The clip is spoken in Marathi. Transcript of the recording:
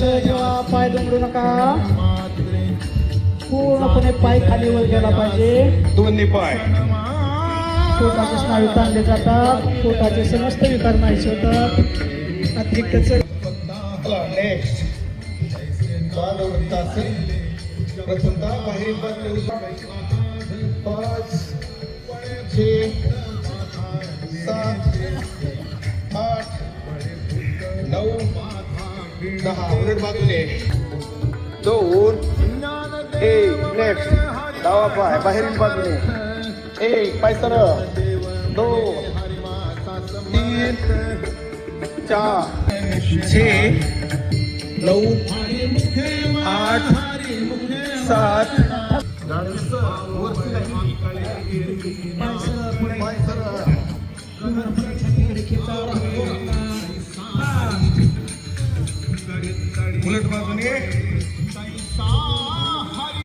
लक्ष ठेवा, पाय दुमडू नका. पूर्णपणे पाय खाली वर गेला पाहिजे. दोन्ही पाय. पोटाचे स्नायू ताणले जातात, पोटाचे समस्त विकार नाहीसे होतात. अतिरिक्त नेक्स्ट प्रथमतः बाहेर बाजूला 5 6 7 8 9 10 उलट बाजूने 2 1 नेक्स्ट डावा पाय बाहेरील बाजूने 1 पाय सरळ 2 3 4 6 9 8 7 उलट बाजूने